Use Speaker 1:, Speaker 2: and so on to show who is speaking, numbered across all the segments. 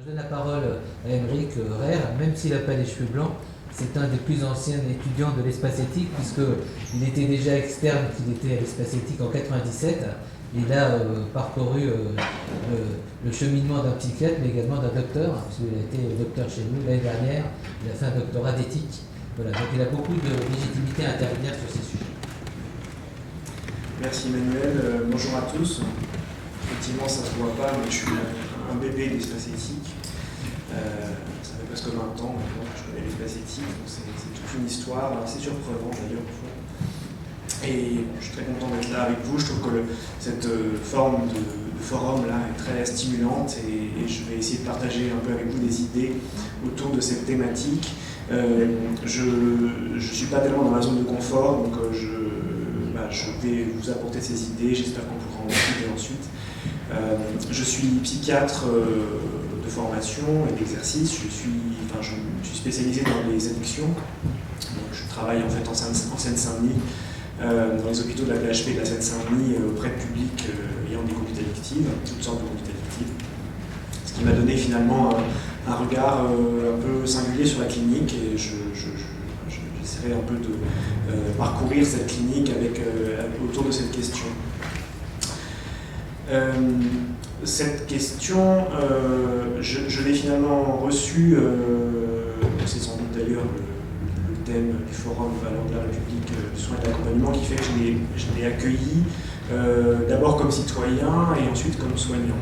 Speaker 1: Je donne la parole à Émeric Reyre, même s'il n'a pas les cheveux blancs. C'est un des plus anciens étudiants de l'espace éthique, puisqu'il était déjà externe qu'il était à l'espace éthique en 97. Il a parcouru le cheminement d'un psychiatre, mais également d'un docteur, puisqu'il a été docteur chez nous l'année dernière. Il a fait un doctorat d'éthique. Voilà, donc il a beaucoup de légitimité à intervenir sur ces sujets.
Speaker 2: Merci Emmanuel. Bonjour à tous. Effectivement, ça ne se voit pas, mais je suis un bébé de l'espace éthique. Ça fait presque 20 ans maintenant que je connais l'espace éthique, donc c'est toute une histoire assez surprenante d'ailleurs au fond. Et je suis très content d'être là avec vous. Je trouve que cette forme de forum là est très stimulante et je vais essayer de partager un peu avec vous des idées autour de cette thématique. Je ne suis pas tellement dans la zone de confort, donc je vais vous apporter ces idées, j'espère qu'on pourra en discuter ensuite. Je suis psychiatre de formation et d'exercice, je suis spécialisé dans les addictions, donc je travaille en fait en Seine-Saint-Denis, dans les hôpitaux de la PHP de la Seine-Saint-Denis auprès de publics ayant des conduites addictives, toutes sortes de conduites addictives, ce qui m'a donné finalement un regard un peu singulier sur la clinique et j'essaierai un peu de parcourir cette clinique autour de cette question. Cette question, je l'ai finalement reçue, c'est sans doute d'ailleurs le thème du forum Valeurs de la République, soins et d'accompagnement, qui fait que je l'ai accueilli d'abord comme citoyen et ensuite comme soignant.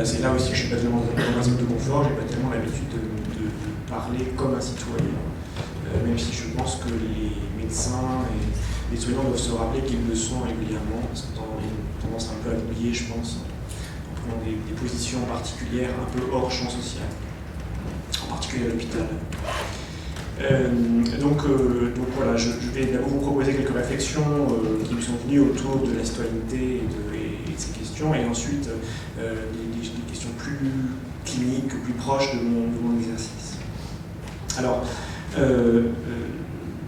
Speaker 2: C'est là aussi que je ne suis pas tellement dans un zone de confort, je n'ai pas tellement l'habitude de parler comme un citoyen, même si je pense que les médecins et les soignants doivent se rappeler qu'ils le sont régulièrement, parce qu'ils ont tendance un peu à l'oublier, je pense, en prenant des positions particulières un peu hors champ social, en particulier à l'hôpital. Donc voilà, je vais d'abord vous proposer quelques réflexions qui me sont venues autour de la citoyenneté et de ces questions, et ensuite des questions plus cliniques, plus proches de mon exercice. Alors,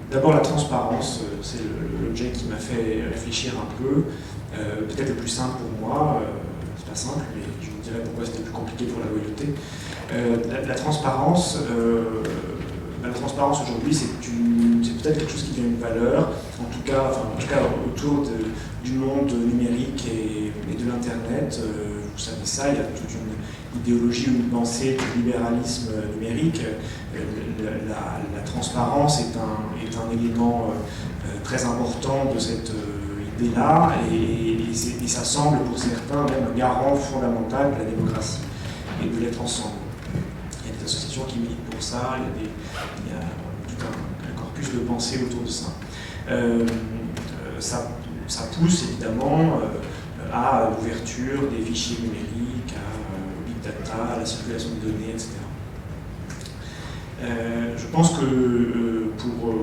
Speaker 2: d'abord la transparence, c'est l'objet qui m'a fait réfléchir un peu, peut-être le plus simple pour moi, c'est pas simple, mais je vous dirai pourquoi c'était plus compliqué pour la loyauté. La transparence aujourd'hui, c'est peut-être quelque chose qui devient une valeur, en tout cas autour du monde numérique et de l'Internet. Vous savez ça, il y a toute une idéologie ou une pensée du libéralisme numérique. La transparence est un élément très important de cette idée-là, et ça semble pour certains même un garant fondamental de la démocratie et de l'être ensemble. Il y a des associations qui militent pour ça, il y a tout un corpus de pensée autour de ça. Ça pousse évidemment à l'ouverture des fichiers numériques, au big data, à la circulation de données, etc. Je pense que pour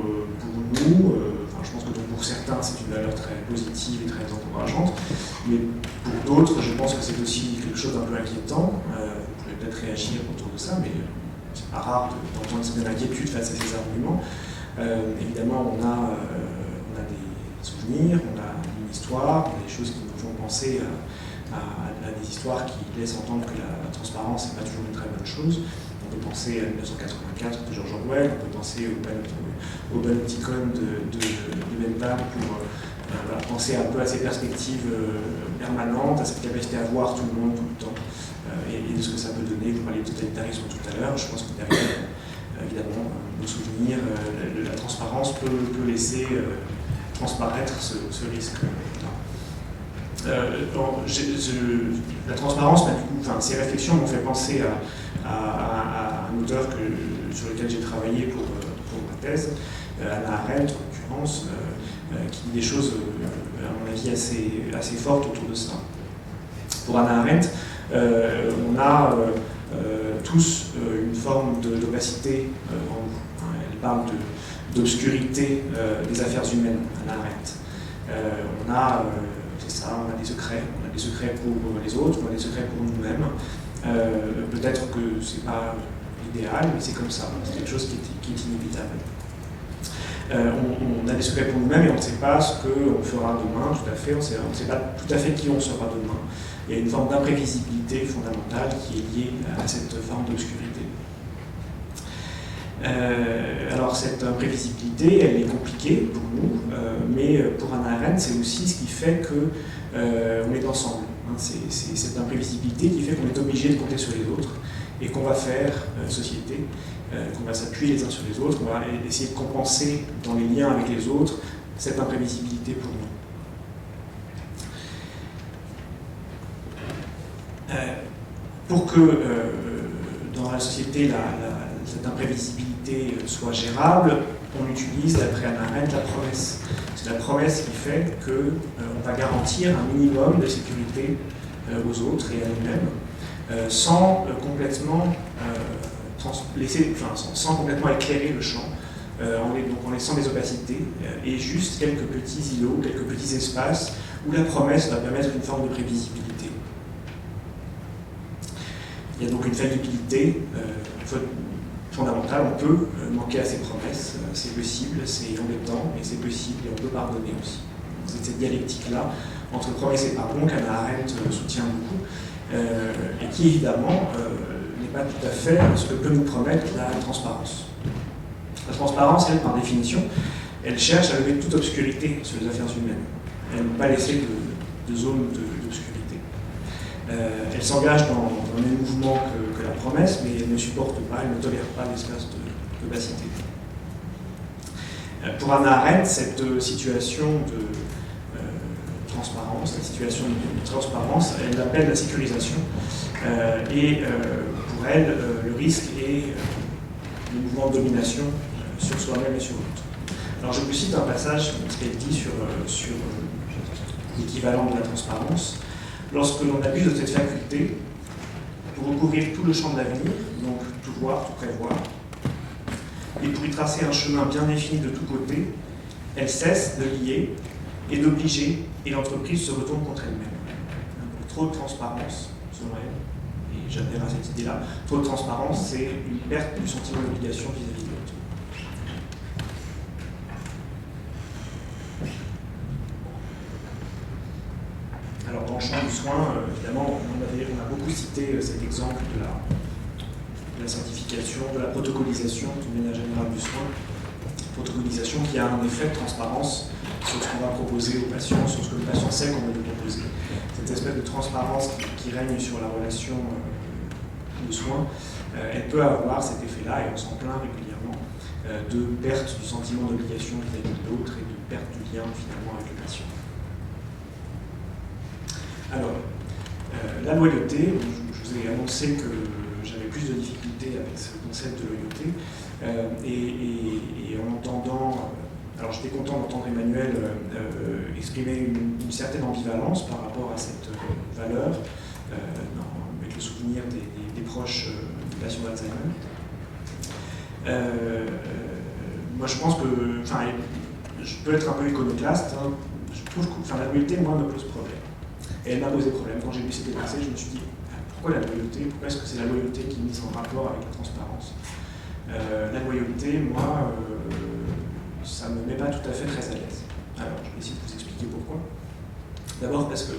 Speaker 2: nous, je pense que pour certains c'est une valeur très positive et très encourageante, mais pour d'autres je pense que c'est aussi quelque chose d'un peu inquiétant. Vous pourrez peut-être réagir autour de ça, mais c'est pas rare d'entendre une certaine inquiétude face à ces arguments. Évidemment, on a des souvenirs, on a une histoire, on a des choses qui nous font penser à des histoires qui laissent entendre que la transparence n'est pas toujours une très bonne chose. On peut penser à 1984 de George Orwell, on peut penser au Panopticon de Bentham pour penser un peu à ces perspectives permanentes, à cette capacité à voir tout le monde tout le temps, et de ce que ça peut donner. Vous parliez de totalitarisme tout à l'heure, je pense que derrière, évidemment, nos souvenirs, la transparence peut laisser transparaître ce risque-là. La transparence, ces réflexions m'ont fait penser à un auteur sur lequel j'ai travaillé pour ma thèse, Hannah Arendt en l'occurrence, qui dit des choses, à mon avis, assez fortes autour de ça. Pour Hannah Arendt, on a tous une forme d'opacité en nous. Elle parle d'obscurité des affaires humaines, Hannah Arendt. On a des secrets pour les autres, on a des secrets pour nous-mêmes. Peut-être que c'est pas l'idéal, mais c'est comme ça, c'est quelque chose qui est inévitable. On a des secrets pour nous-mêmes et on ne sait pas ce qu'on fera demain, tout à fait. On ne sait pas tout à fait qui on sera demain. Il y a une forme d'imprévisibilité fondamentale qui est liée à cette forme d'obscurité. Alors cette imprévisibilité, elle est compliquée pour nous, mais pour Hannah Arendt, c'est aussi ce qui fait qu'on est ensemble. Hein. C'est cette imprévisibilité qui fait qu'on est obligé de compter sur les autres et qu'on va faire société, qu'on va s'appuyer les uns sur les autres, qu'on va essayer de compenser dans les liens avec les autres cette imprévisibilité pour nous. Pour que dans la société cette imprévisibilité soit gérable, on utilise, d'après Hannah Arendt, la promesse. C'est la promesse qui fait qu'on va garantir un minimum de sécurité aux autres et à nous-mêmes, sans complètement sans complètement éclairer le champ, en laissant des opacités et juste quelques petits îlots, quelques petits espaces où la promesse va permettre une forme de prévisibilité. Il y a donc une faillibilité fondamentale. On peut manquer à ses promesses, c'est possible, c'est embêtant, mais c'est possible et on peut pardonner aussi. C'est cette dialectique-là entre promesse et pardon qu'Hannah Arendt soutient beaucoup et qui évidemment n'est pas tout à fait ce que peut nous promettre la transparence. La transparence, elle, par définition, elle cherche à lever toute obscurité sur les affaires humaines. Elle ne veut pas laisser de zone d'obscurité. Elle s'engage dans le même mouvement que la promesse, mais elle ne supporte pas, elle ne tolère pas l'espace d'opacité. Pour Hannah Arendt, cette situation de transparence, la situation de transparence, elle l'appelle la sécurisation. Et pour elle, le risque est le mouvement de domination sur soi-même et sur l'autre. Alors je vous cite un passage, ce qu'elle dit sur l'équivalent de la transparence. Lorsque l'on abuse de cette faculté pour recouvrir tout le champ de l'avenir, donc tout voir, tout prévoir, et pour y tracer un chemin bien défini de tous côtés, elle cesse de lier et d'obliger, et l'entreprise se retourne contre elle-même. Trop de transparence, selon elle, et j'adhère à cette idée-là, trop de transparence, c'est une perte du sentiment d'obligation vis-à-vis de l'autre. Alors dans le champ du soin, évidemment, on a beaucoup cité cet exemple de la certification, de la protocolisation, d'une manière générale du soin. Protocolisation qui a un effet de transparence sur ce qu'on va proposer au patient, sur ce que le patient sait qu'on va lui proposer. Cette espèce de transparence qui règne sur la relation de soins, elle peut avoir cet effet-là, et on s'en plaint régulièrement, de perte du sentiment d'obligation vis-à-vis de l'autre et de perte du lien finalement avec le patient. Alors, la loyauté, je vous ai annoncé que j'avais plus de difficultés avec ce concept de loyauté, et en entendant, alors j'étais content d'entendre Emmanuel exprimer une certaine ambivalence par rapport à cette valeur, avec le souvenir des proches du patient d'Alzheimer. Moi je pense que, je peux être un peu iconoclaste, hein, je trouve que la loyauté, moi, me pose problème. Et elle m'a posé problème. Quand j'ai lu cette pensée, je me suis dit, pourquoi la loyauté? Pourquoi est-ce que c'est la loyauté qui est mise en rapport avec la transparence? La loyauté, moi, ça ne me met pas tout à fait très à l'aise. Alors, je vais essayer de vous expliquer pourquoi. D'abord parce que,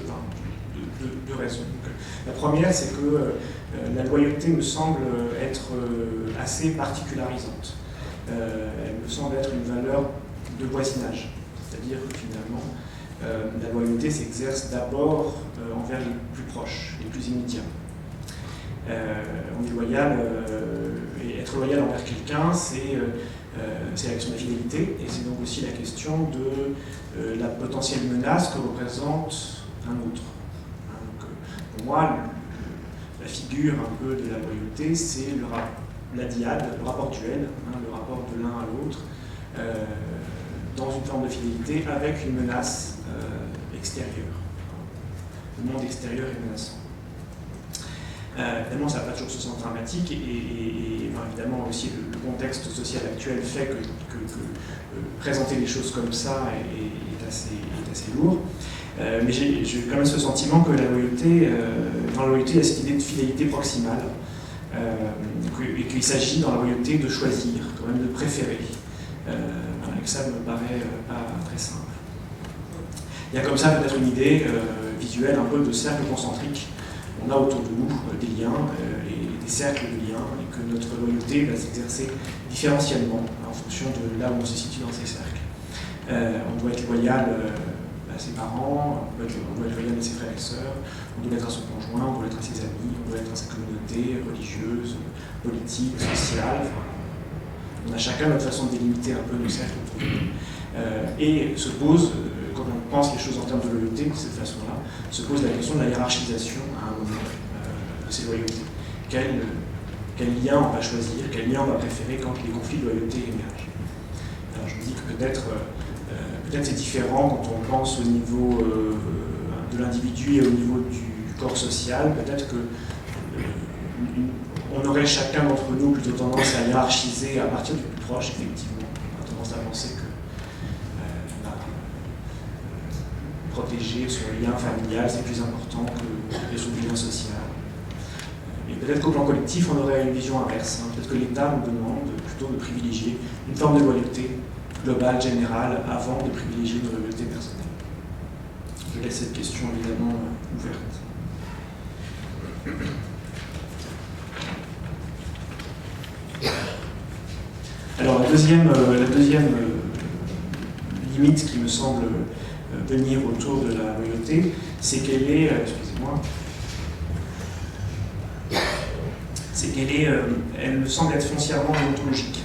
Speaker 2: deux raisons. Donc, la première, c'est que la loyauté me semble être assez particularisante. Elle me semble être une valeur de voisinage. C'est-à-dire que finalement, la loyauté s'exerce d'abord envers les plus proches, les plus immédiats. On est loyal, et être loyal envers quelqu'un, c'est la question de la fidélité, et c'est donc aussi la question de la potentielle menace que représente un autre. Donc, pour moi, la figure un peu de la loyauté, c'est la dyade, le rapport duel, le rapport de l'un à l'autre, dans une forme de fidélité avec une menace extérieure. Le monde extérieur est menaçant. Évidemment, ça n'a pas toujours ce sens dramatique, et évidemment aussi le contexte social actuel fait que présenter les choses comme ça est assez lourd. Mais j'ai quand même ce sentiment que la loyauté, dans la loyauté, il y a cette idée de fidélité proximale, et qu'il s'agit dans la loyauté de choisir, quand même de préférer. et que ça me paraît pas très simple. Il y a comme ça peut-être une idée visuelle un peu de cercle concentrique. On a autour de nous des liens et des cercles de liens, et que notre loyauté va s'exercer différentiellement en fonction de là où on se situe dans ces cercles. On doit être loyal à ses parents, on doit être loyal à ses frères et sœurs, on doit l'être à son conjoint, on doit l'être à ses amis, on doit l'être à sa communauté religieuse, politique, sociale. Enfin, on a chacun notre façon de délimiter un peu nos cercles autour de nous. Et se pose, quand on pense les choses en termes de loyauté de cette façon-là, se pose la question de la hiérarchisation à un moment de ces loyautés. Quel lien on va choisir, quel lien on va préférer quand les conflits de loyauté émergent. Alors je me dis que peut-être c'est différent quand on pense au niveau de l'individu et au niveau du corps social. Peut-être que on aurait chacun d'entre nous plutôt tendance à hiérarchiser à partir du plus proche, effectivement. On a tendance à penser que protéger son lien familial, c'est plus important que son lien social. Et peut-être qu'au plan collectif, on aurait une vision inverse. Peut-être que l'État nous demande plutôt de privilégier une forme de loyauté globale, générale, avant de privilégier nos loyautés personnelles. Je laisse cette question évidemment ouverte. Alors la deuxième limite qui me semble venir autour de la loyauté, c'est qu'elle est, elle me semble être foncièrement déontologique.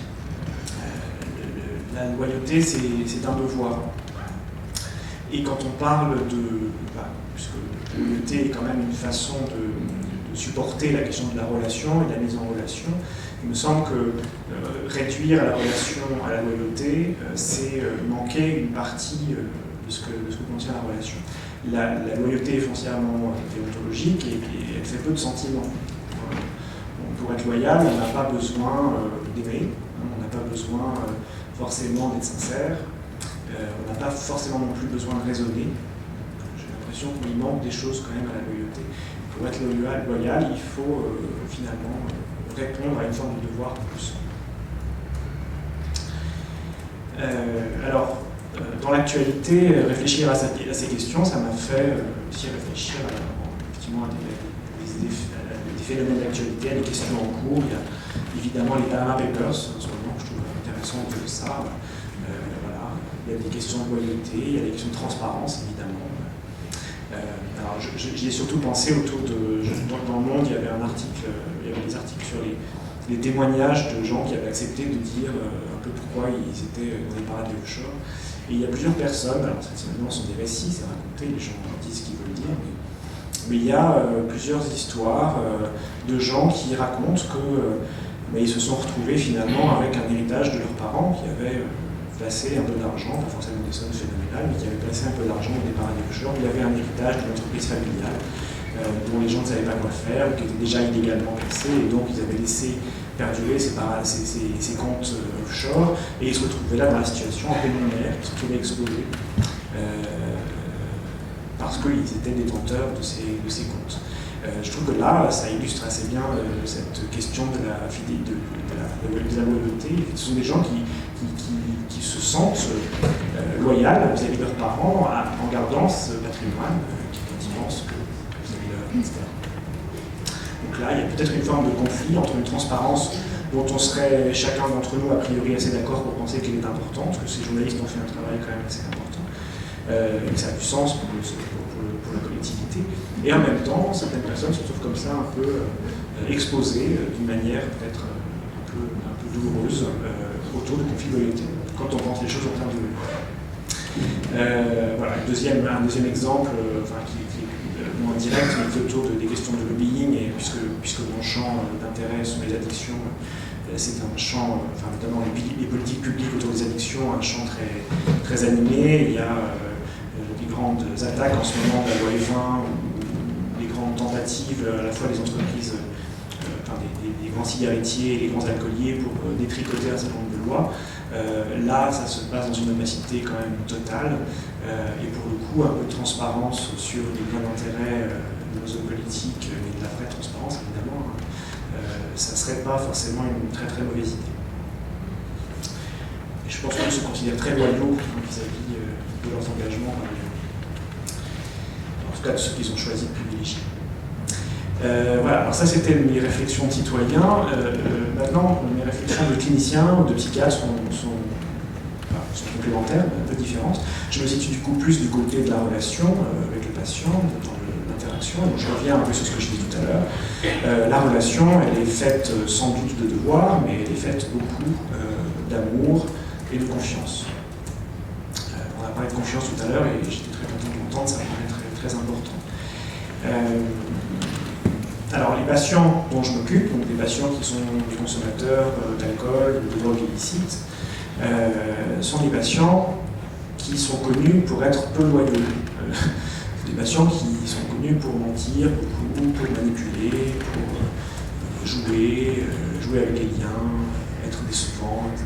Speaker 2: La loyauté, c'est un devoir. Et quand on parle puisque la loyauté est quand même une façon de supporter la question de la relation et de la mise en relation, il me semble que réduire la relation à la loyauté, c'est manquer une partie de ce que contient la relation. La loyauté est foncièrement déontologique et elle fait peu de sentiments. Pour être loyal, on n'a pas besoin d'aimer, on n'a pas besoin forcément d'être sincère, on n'a pas forcément non plus besoin de raisonner. J'ai l'impression qu'il manque des choses quand même à la loyauté. Pour être loyal, il faut finalement répondre à une forme de devoir plus. Alors, dans l'actualité, réfléchir à ces questions, ça m'a fait aussi réfléchir effectivement à des phénomènes d'actualité, à des questions en cours. Il y a évidemment les Panama Papers, en ce moment, que je trouve intéressant de ça. Voilà. Il y a des questions de loyauté, il y a des questions de transparence, évidemment. Alors, j'y ai surtout pensé autour de... Dans le Monde, il y avait des articles sur les témoignages de gens qui avaient accepté de dire un peu pourquoi ils étaient dans les paradis offshore. Et il y a plusieurs personnes, alors certainement ce sont des récits, c'est raconté, les gens disent ce qu'ils veulent dire, mais il y a plusieurs histoires de gens qui racontent qu'ils se sont retrouvés finalement avec un héritage de leurs parents qui avaient placé un peu d'argent, pas forcément des sommes phénoménales, mais qui avaient placé un peu d'argent dans des paradis offshore. Il y avait un héritage d'une entreprise familiale dont les gens ne savaient pas quoi faire, ou qui était déjà illégalement placé, et donc ils avaient laissé perdurer ces comptes offshore, et ils se retrouvaient là dans la situation en pleine lumière, ils se retrouvaient exposés parce qu'ils étaient détenteurs de ces comptes. Je trouve que là, ça illustre assez bien cette question de la loyauté. Ce sont des gens qui se sentent loyaux vis-à-vis de leurs parents en gardant ce patrimoine qui est immense vis-à-vis de leur ministère. Donc là, il y a peut-être une forme de conflit entre une transparence dont on serait chacun d'entre nous a priori assez d'accord pour penser qu'elle est importante, parce que ces journalistes ont fait un travail quand même assez important, et que ça a du sens pour la collectivité. Et en même temps, certaines personnes se trouvent comme ça un peu exposées d'une manière peut-être un peu douloureuse autour de conflits de loyauté, quand on pense les choses en termes de loyauté. Voilà, un deuxième exemple qui est moins direct, mais qui est autour des questions de lobbying, et puisque mon champ d'intérêt sont les addictions, c'est un champ, notamment les politiques publiques autour des addictions, un champ très, très animé. Il y a des grandes attaques en ce moment de la loi E20, ou des grandes tentatives à la fois des entreprises, des grands cigarettiers et des grands alcooliers pour détricoter un certain nombre de lois. Là, ça se passe dans une opacité quand même totale, et pour le coup, un peu de transparence sur les biens d'intérêt de nos hommes politiques, mais de la vraie transparence, évidemment, ça ne serait pas forcément une très très mauvaise idée. Et je pense qu'ils se considèrent très loyaux vis-à-vis de leurs engagements, en tout cas de ceux qu'ils ont choisi de privilégier. Voilà, alors ça c'était mes réflexions de citoyen. Maintenant, mes réflexions de clinicien ou de psychiatre sont complémentaires, un peu différentes. Je me situe du coup plus du côté de la relation avec le patient, dans l'interaction. Donc je reviens un peu sur ce que je disais tout à l'heure. La relation, elle est faite sans doute de devoir, mais elle est faite beaucoup d'amour et de confiance. On a parlé de confiance tout à l'heure et j'étais très content de l'entendre, ça me paraît très, très important. Alors les patients dont je m'occupe, donc des patients qui sont des consommateurs d'alcool ou de drogue illicite, sont des patients qui sont connus pour être peu loyaux. Des patients qui sont connus pour mentir beaucoup, pour manipuler, pour jouer avec les liens, être décevants, etc.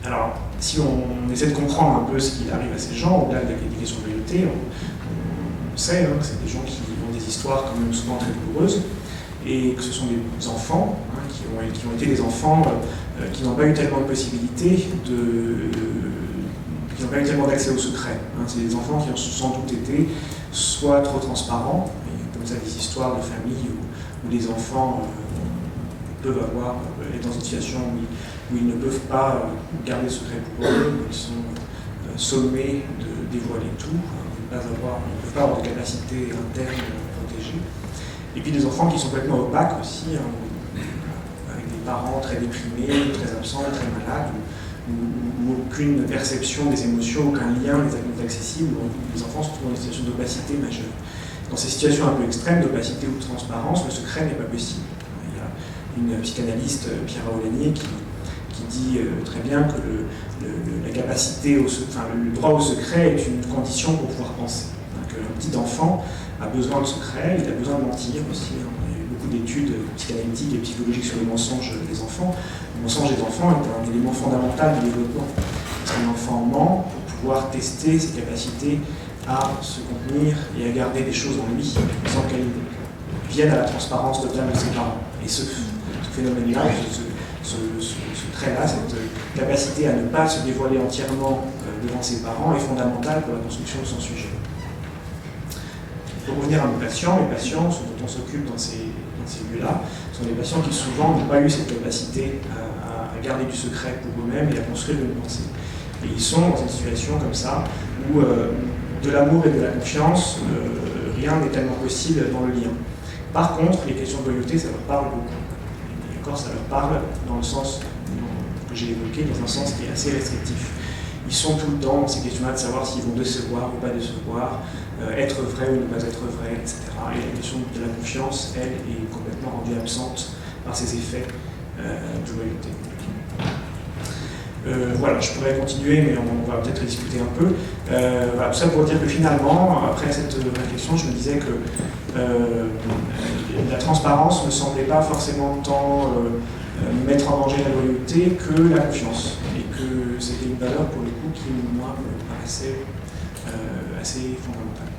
Speaker 2: Alors, si on essaie de comprendre un peu ce qui arrive à ces gens, au-delà de la question de loyauté, on sait que c'est des gens qui ont des histoires quand même souvent très douloureuses, et que ce sont des enfants qui ont été des enfants qui n'ont pas eu tellement de possibilités qui n'ont pas eu tellement d'accès au secret. C'est des enfants qui ont sans doute été soit trop transparents, et comme ça des histoires de famille où les enfants peuvent être dans une situation où ils ne peuvent pas garder le secret pour eux, où ils sont sommés de dévoiler tout, ils ne peuvent pas avoir de capacité interne protégée. Et puis des enfants qui sont complètement opaques aussi, avec des parents très déprimés, très absents, très malades, où aucune perception des émotions, aucun lien n'est accessible, où les enfants se trouvent dans une situation d'opacité majeure. Dans ces situations un peu extrêmes d'opacité ou de transparence, le secret n'est pas possible. Il y a une psychanalyste, Pierre Aulagnier, qui dit très bien que le droit au secret est une condition pour pouvoir penser. Un petit enfant a besoin de secret, il a besoin de mentir aussi. Il y a eu beaucoup d'études psychanalytiques et psychologiques sur les mensonges des enfants. Le mensonge des enfants est un élément fondamental du développement. Parce qu'un enfant ment pour pouvoir tester ses capacités à se contenir et à garder des choses en lui sans qu'elles viennent à la transparence totale de ses parents. Et ce phénomène-là, ce trait-là, cette capacité à ne pas se dévoiler entièrement devant ses parents est fondamentale pour la construction de son sujet. Pour revenir à nos patients, les patients dont on s'occupe dans ces lieux-là sont des patients qui souvent n'ont pas eu cette capacité à garder du secret pour eux-mêmes et à construire une pensée. Et ils sont dans une situation comme ça où de l'amour et de la confiance, rien n'est tellement possible dans le lien. Par contre, les questions de loyauté, ça leur parle beaucoup. Et encore, ça leur parle dans le sens que j'ai évoqué, dans un sens qui est assez restrictif. Ils sont tout le temps dans ces questions-là de savoir s'ils vont décevoir ou pas décevoir, être vrai ou ne pas être vrai, etc. Et la question de la confiance, elle, est complètement rendue absente par ces effets de loyauté. Voilà, je pourrais continuer, mais on va peut-être discuter un peu. Voilà, tout ça pour dire que finalement, après cette réflexion, je me disais que la transparence ne me semblait pas forcément tant mettre en danger la loyauté que la confiance. Et que c'était une valeur, pour le coup, qui, moi, me paraissait assez fondamentale.